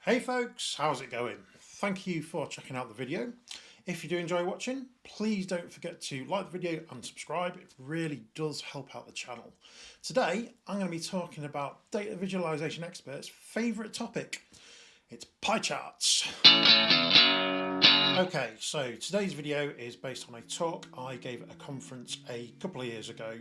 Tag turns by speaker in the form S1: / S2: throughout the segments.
S1: Hey folks, how's it going? Thank you for checking out the video. If you do enjoy watching, please don't forget to like the video and subscribe. It really does help out the channel. Today, I'm going to be talking about data visualization experts' favourite topic. It's pie charts. Okay, so today's video is based on a talk I gave at a conference a couple of years ago.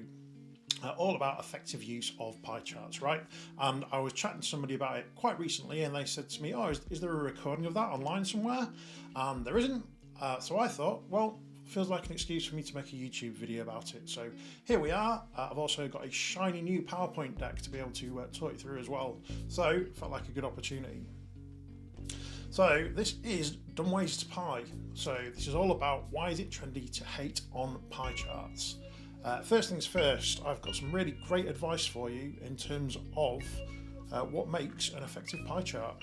S1: All about effective use of pie charts, right? And I was chatting to somebody about it quite recently, and they said to me, "Oh, is there a recording of that online somewhere?" And there isn't. So I thought, well, feels like an excuse for me to make a YouTube video about it. So here we are. I've also got a shiny new PowerPoint deck to be able to talk you through as well. So felt like a good opportunity. So this is Dumb Ways to Pie. So this is all about why is it trendy to hate on pie charts. First things first, I've got some really great advice for you in terms of what makes an effective pie chart.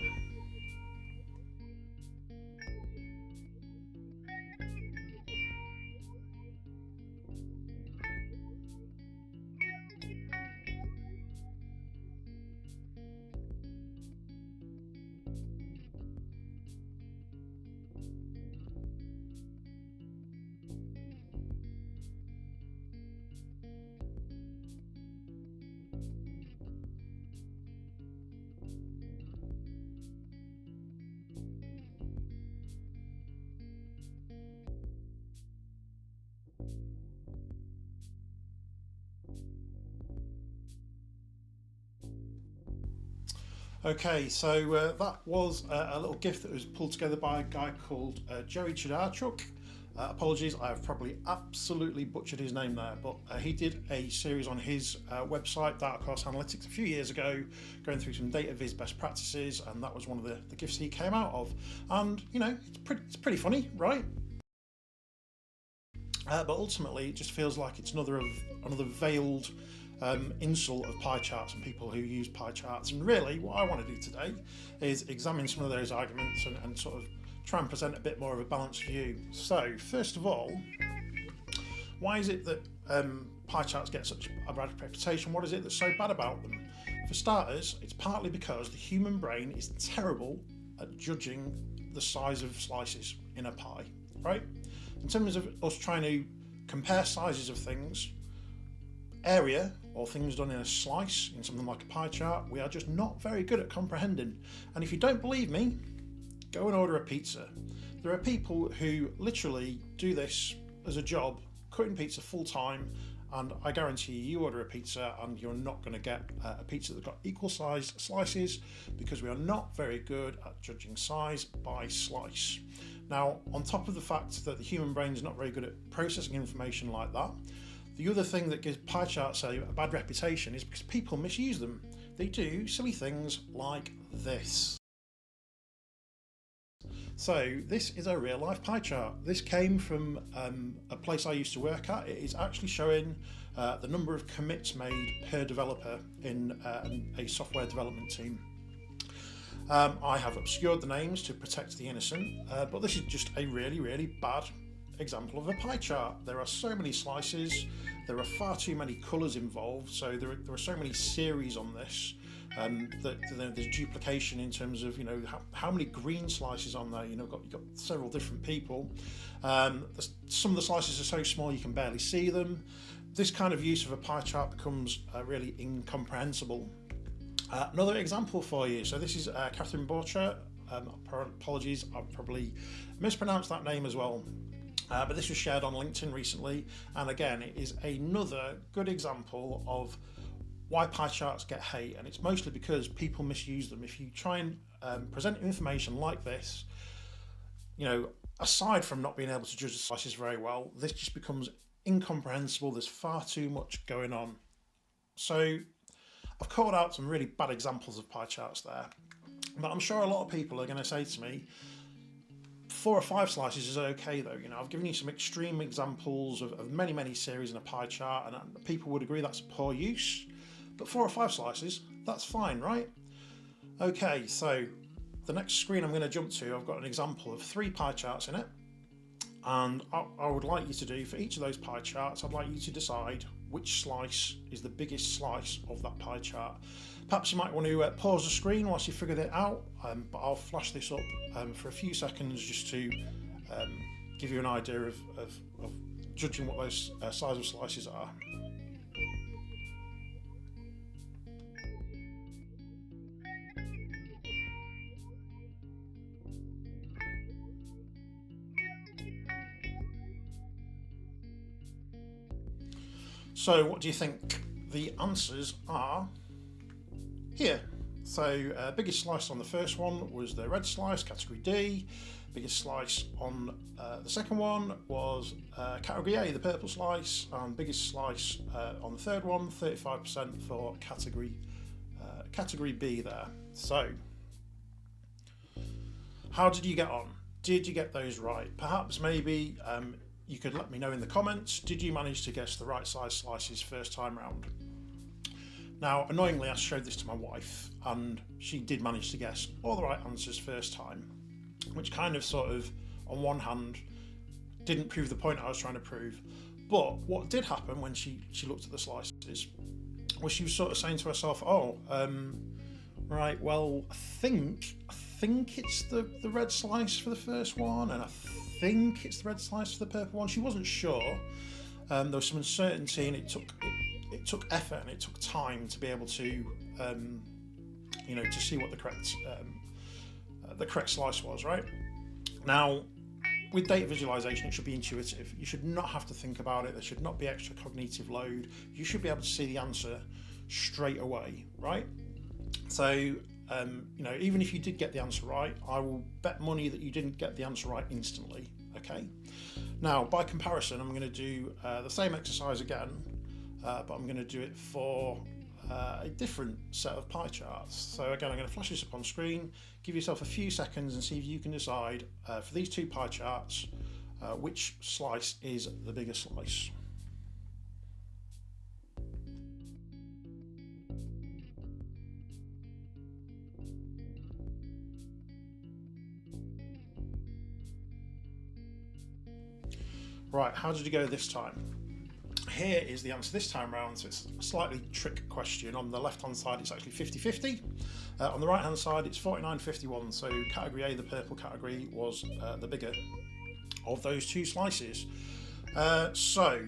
S1: Okay, so that was a little GIF that was pulled together by a guy called Joey Chidarchuk. Apologies, I have probably absolutely butchered his name there, but he did a series on his website, Data Analytics, a few years ago, going through some dataviz best practices, and that was one of the GIFs he came out of. And, you know, it's pretty funny, right? But ultimately, it just feels like it's another veiled insult of pie charts and people who use pie charts. And really, what I want to do today is examine some of those arguments and sort of try and present a bit more of a balanced view. So, first of all, why is it that pie charts get such a bad reputation? What is it that's so bad about them? For starters, it's partly because the human brain is terrible at judging the size of slices in a pie, right? In terms of us trying to compare sizes of things, area or things done in a slice in something like a pie chart, we are just not very good at comprehending. And if you don't believe me, go and order a pizza. There are people who literally do this as a job, cutting pizza full time, and I guarantee you order a pizza and you're not going to get a pizza that's got equal sized slices, because we are not very good at judging size by slice. Now, on top of the fact that the human brain is not very good at processing information like that, the other thing that gives pie charts a bad reputation is because people misuse them. They do silly things like this. So this is a real life pie chart. This came from a place I used to work at. It is actually showing the number of commits made per developer in a software development team. I have obscured the names to protect the innocent, but this is just a really, really bad example of a pie chart. There are so many slices, there are far too many colours involved, so there are so many series on this that there's duplication in terms of, you know, how many green slices on there. You know, you've got several different people. Some of the slices are so small you can barely see them. This kind of use of a pie chart becomes really incomprehensible. Another example for you. So this is Catherine Borcher. Apologies, I've probably mispronounced that name as well. But this was shared on LinkedIn recently, and again, it is another good example of why pie charts get hate, and it's mostly because people misuse them. If you try and present information like this, you know, aside from not being able to judge the slices very well, this just becomes incomprehensible. There's far too much going on. So I've called out some really bad examples of pie charts there, but I'm sure a lot of people are going to say to me, 4 or 5 slices is okay though. You know, I've given you some extreme examples of many series in a pie chart, and people would agree that's poor use. But 4 or 5 slices, that's fine, right? Okay, so the next screen I'm going to jump to, I've got an example of 3 pie charts in it, and I would like you to do, for each of those pie charts, I'd like you to decide which slice is the biggest slice of that pie chart. Perhaps you might want to pause the screen whilst you figure it out, but I'll flash this up for a few seconds just to give you an idea of judging what those size of slices are. So what do you think? The answers are here. So biggest slice on the first one was the red slice, category D. Biggest slice on the second one was category A, the purple slice, and biggest slice on the third one, 35% for category B there. So how did you get on? Did you get those right? Perhaps maybe you could let me know in the comments, did you manage to guess the right size slices first time round? Now, annoyingly, I showed this to my wife and she did manage to guess all the right answers first time, which kind of sort of, on one hand, didn't prove the point I was trying to prove. But what did happen when she looked at the slices was she was sort of saying to herself, oh, right, well, I think it's the red slice for the first one, and I think it's the red slice for the purple one. She wasn't sure. There was some uncertainty, and it took effort and it took time to be able to, to see what the correct slice was. Right now, with data visualization, it should be intuitive. You should not have to think about it. There should not be extra cognitive load. You should be able to see the answer straight away. Right. So, even if you did get the answer right, I will bet money that you didn't get the answer right instantly. Okay. Now, by comparison, I'm going to do the same exercise again, but I'm going to do it for a different set of pie charts. So again, I'm going to flash this up on screen, give yourself a few seconds and see if you can decide for these two pie charts which slice is the bigger slice. Right, how did you go this time? Here is the answer this time round, so it's a slightly trick question. On the left hand side it's actually 50-50, on the right hand side it's 49-51, so category A, the purple category, was the bigger of those two slices. So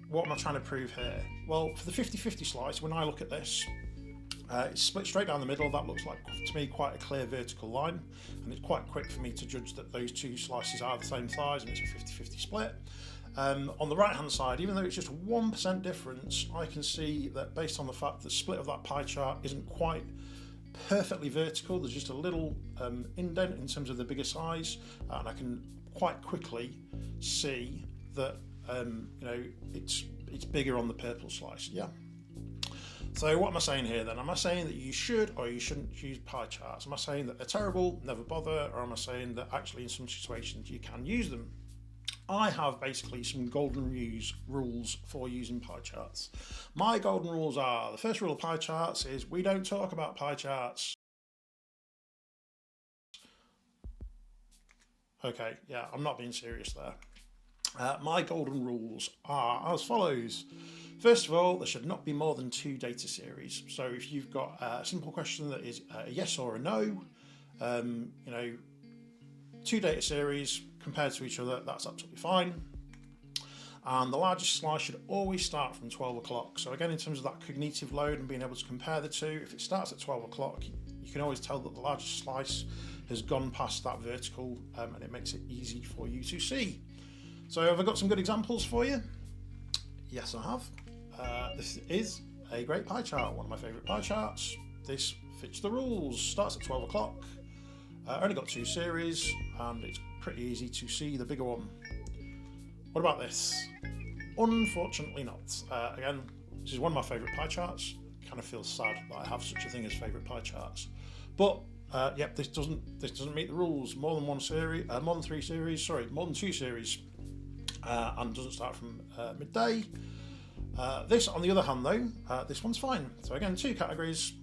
S1: what am I trying to prove here? Well, for the 50-50 slice, when I look at this, it's split straight down the middle. That looks like, to me, quite a clear vertical line, and it's quite quick for me to judge that those two slices are the same size and it's a 50-50 split. On the right hand side, even though it's just a 1% difference, I can see that based on the fact that the split of that pie chart isn't quite perfectly vertical, there's just a little indent in terms of the bigger size, and I can quite quickly see that it's bigger on the purple slice. Yeah. So what am I saying here then? Am I saying that you should or you shouldn't use pie charts? Am I saying that they're terrible, never bother, or am I saying that actually in some situations you can use them? I have basically some golden rules for using pie charts. My golden rules are, the first rule of pie charts is we don't talk about pie charts. Okay, yeah, I'm not being serious there. My golden rules are as follows. First of all, there should not be more than 2 data series. So if you've got a simple question that is a yes or a no, 2 data series compared to each other, that's absolutely fine. And the largest slice should always start from 12 o'clock. So again, in terms of that cognitive load and being able to compare the two, if it starts at 12 o'clock, you can always tell that the largest slice has gone past that vertical, and it makes it easy for you to see. So have I got some good examples for you? Yes, I have. This is a great pie chart, one of my favourite pie charts. This fits the rules, starts at 12 o'clock. Only got 2 series, and it's pretty easy to see the bigger one. What about this? Unfortunately not. Again, this is one of my favourite pie charts. Kind of feels sad that I have such a thing as favourite pie charts. But yep, this doesn't meet the rules. More than 2 series, and doesn't start from midday. This, on the other hand, though, this one's fine. So again, 2 categories.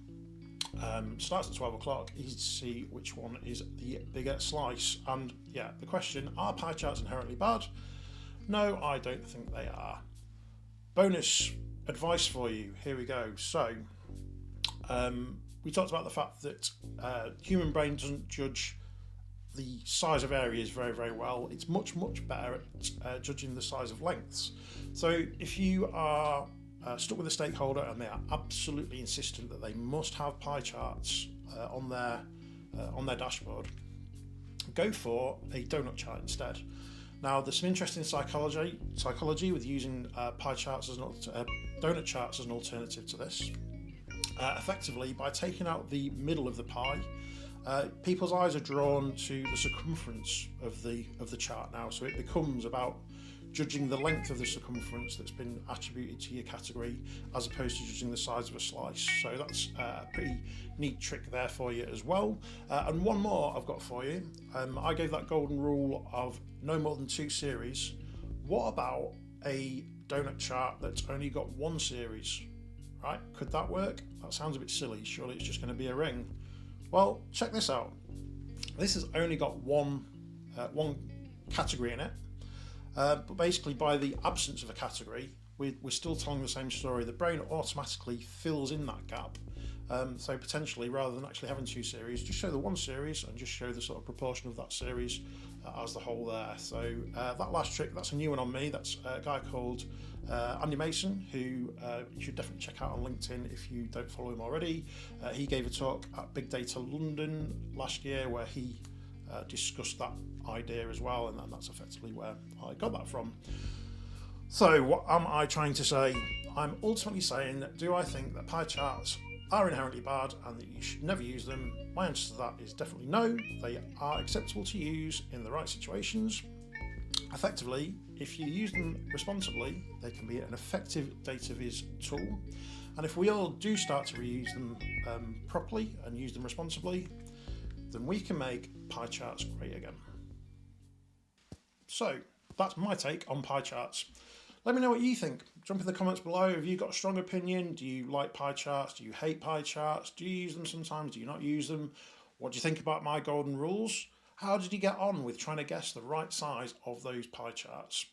S1: Starts at 12 o'clock, easy to see which one is the bigger slice. And yeah, the question, are pie charts inherently bad? No, I don't think they are. bonus advice for you. Here we go. So we talked about the fact that human brain doesn't judge the size of areas very, very well. It's much, much better at judging the size of lengths. So if you are stuck with a stakeholder and they are absolutely insistent that they must have pie charts on their dashboard, go for a donut chart instead. Now, there's some interesting psychology with using pie charts as donut charts as an alternative to this. Effectively, by taking out the middle of the pie, people's eyes are drawn to the circumference of the chart now. So it becomes about judging the length of the circumference that's been attributed to your category, as opposed to judging the size of a slice. So that's a pretty neat trick there for you as well. And one more I've got for you. I gave that golden rule of no more than 2 series. What about a donut chart that's only got 1 series? Right? Could that work? That sounds a bit silly. Surely it's just going to be a ring. Well, check this out. This has only got one category in it. But basically, by the absence of a category, we're still telling the same story. The brain automatically fills in that gap. So potentially, rather than actually having 2 series, just show the 1 series and just show the sort of proportion of that series as the whole there. So that last trick, that's a new one on me. That's a guy called Andy Mason, who you should definitely check out on LinkedIn if you don't follow him already. He gave a talk at Big Data London last year where he discussed that idea as well, and that's effectively where I got that from. So what am I trying to say? I'm ultimately saying, do I think that pie charts are inherently bad and that you should never use them? My answer to that is definitely no. They are acceptable to use in the right situations. Effectively, if you use them responsibly, they can be an effective dataviz tool. And if we all do start to reuse them properly and use them responsibly, then we can make pie charts great again. So that's my take on pie charts. Let me know what you think. Jump in the comments below. Have you got a strong opinion? Do you like pie charts? Do you hate pie charts? Do you use them sometimes? Do you not use them? What do you think about my golden rules? How did you get on with trying to guess the right size of those pie charts?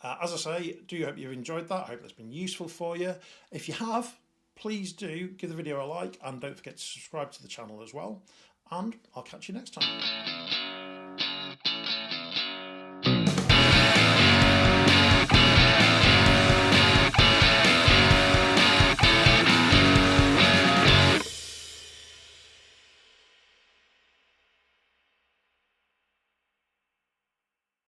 S1: As I say, do hope you've enjoyed that. I hope that's been useful for you. If you have, please do give the video a like and don't forget to subscribe to the channel as well. And I'll catch you next time.